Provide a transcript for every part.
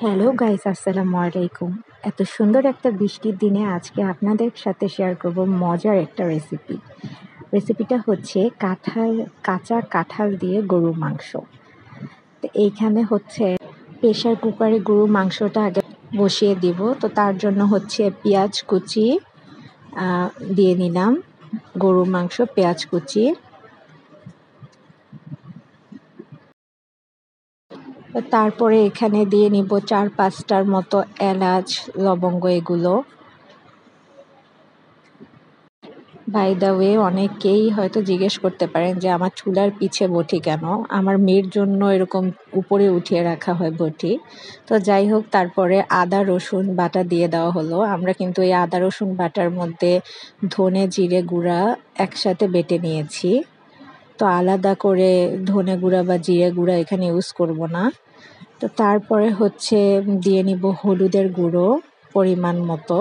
Hello guys, আসসালামু আলাইকুম। এত সুন্দর একটা বৃষ্টির দিনে আজকে আপনাদের সাথে শেয়ার করব মজার একটা রেসিপি। রেসিপিটা হচ্ছে কাঁচা কাঁঠাল দিয়ে গরুর মাংস। তো এইখানে হচ্ছে প্রেশার কুকারে গরুর মাংসটা আগে বসিয়ে দিব। তো তার জন্য হচ্ছে পেঁয়াজ কুচি দিয়ে নিলাম, গরুর মাংস পেঁয়াজ কুচি। তারপরে এখানে দিয়ে নিব 4-5টার মতো এলাচ, লবঙ্গ এগুলো। বাই দ্য ওয়ে, অনেকেই হয়তো জিজ্ঞেস করতে পারেন যে আমার চুলার পিছে বঁটি কেন? আমার মেয়ের জন্য এরকম উপরে উঠিয়ে রাখা হয় বঁটি। তো যাই হোক, তারপরে আদা রসুন বাটা দিয়ে দেওয়া হলো। আমরা কিন্তু এই আদা রসুন বাটার মধ্যে ধনে জিরে গুঁড়া একসাথে বেটে নিয়েছি। তো আলাদা করে ধনে গুঁড়া বা জিরে গুঁড়া এখানে ইউজ করব না। তো তারপরে হচ্ছে দিয়ে নিব হলুদের গুঁড়ো পরিমাণ মতো।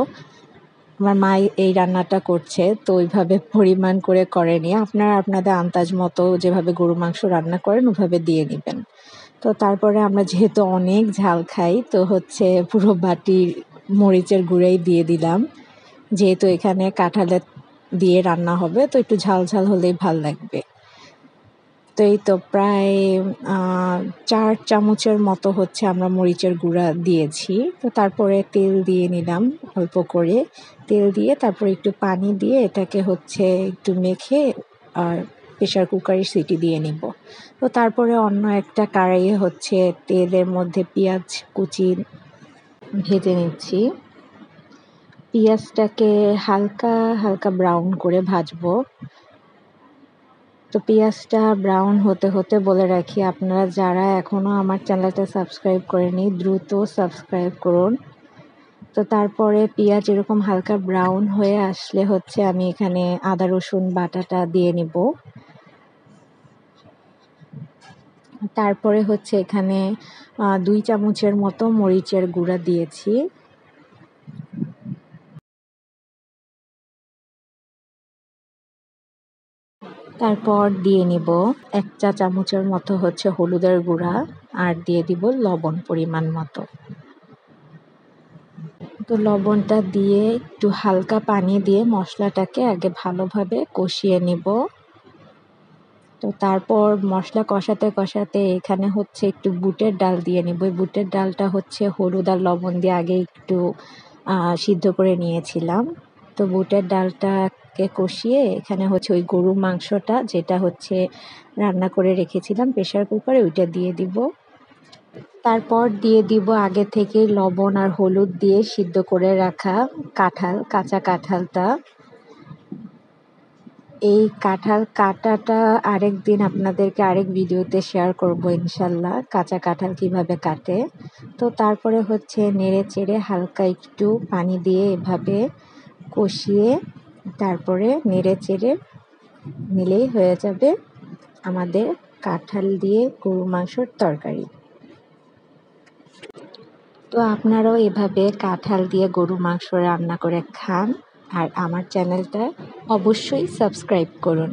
আমার মা এই রান্নাটা করছে, তো ওইভাবে পরিমাণ করে করেনি। আপনারা আপনাদের আন্দাজ মতো যেভাবে গরুর মাংস রান্না করেন ওভাবে দিয়ে নেবেন। তো তারপরে আমরা যেহেতু অনেক ঝাল খাই, তো হচ্ছে পুরো বাটি মরিচের গুঁড়াই দিয়ে দিলাম। যেহেতু এখানে কাঁঠালের দিয়ে রান্না হবে, তো একটু ঝাল ঝাল হলেই ভাল লাগবে। তো এই তো প্রায় 4 চামচের মতো হচ্ছে আমরা মরিচের গুঁড়া দিয়েছি। তো তারপরে তেল দিয়ে নিলাম অল্প করে। তেল দিয়ে তারপরে একটু পানি দিয়ে এটাকে হচ্ছে একটু মেখে আর প্রেশার কুকারে সিটি দিয়ে নিব। তো তারপরে অন্য একটা কড়াইয়ে হচ্ছে তেলের মধ্যে পেঁয়াজ কুচি ভেজে নিচ্ছি। পেঁয়াজটাকে হালকা হালকা ব্রাউন করে ভাজবো। তো পেঁয়াজটা ব্রাউন হতে হতে বলে রাখি, আপনারা যারা এখনও আমার চ্যানেলটা সাবস্ক্রাইব করেনি দ্রুত সাবস্ক্রাইব করুন। তো তারপরে পেঁয়াজ এরকম হালকা ব্রাউন হয়ে আসলে হচ্ছে আমি এখানে আদা রসুন বাটাটা দিয়ে নিব। তারপরে হচ্ছে এখানে 2 চামচের মতো মরিচের গুঁড়া দিয়েছি। তারপর দিয়ে নিব 1 চা চামচের মতো হচ্ছে হলুদের গুঁড়া, আর দিয়ে দিব লবণ পরিমাণ মতো। তো লবণটা দিয়ে একটু হালকা পানি দিয়ে মশলাটাকে আগে ভালোভাবে কষিয়ে নিব। তো তারপর মশলা কষাতে কষাতে এখানে হচ্ছে একটু বুটের ডাল দিয়ে নিব। বুটের ডালটা হচ্ছে হলুদ আর লবণ দিয়ে আগে একটু সিদ্ধ করে নিয়েছিলাম। তো বুটের ডালটাকে কষিয়ে এখানে হচ্ছে ওই গরুর মাংসটা যেটা হচ্ছে রান্না করে রেখেছিলাম প্রেশার কুকারে, ওইটা দিয়ে দিব। তারপর দিয়ে দিব আগে থেকে লবণ আর হলুদ দিয়ে সিদ্ধ করে রাখা কাঁচা কাঁঠালটা। এই কাঁঠাল কাটাটা আরেকদিন আপনাদেরকে আরেক ভিডিওতে শেয়ার করব ইনশাল্লাহ, কাঁচা কাঁঠাল কিভাবে কাটে। তো তারপরে হচ্ছে নেড়ে চেড়ে হালকা একটু পানি দিয়ে এভাবে কষিয়ে তারপরে নেড়ে চেড়ে নিলেই হয়ে যাবে আমাদের কাঁঠাল দিয়ে গরুর মাংসর তরকারি। তো আপনারাও এভাবে কাঁঠাল দিয়ে গরুর মাংস রান্না করে খান, আর আমার চ্যানেলটা অবশ্যই সাবস্ক্রাইব করুন।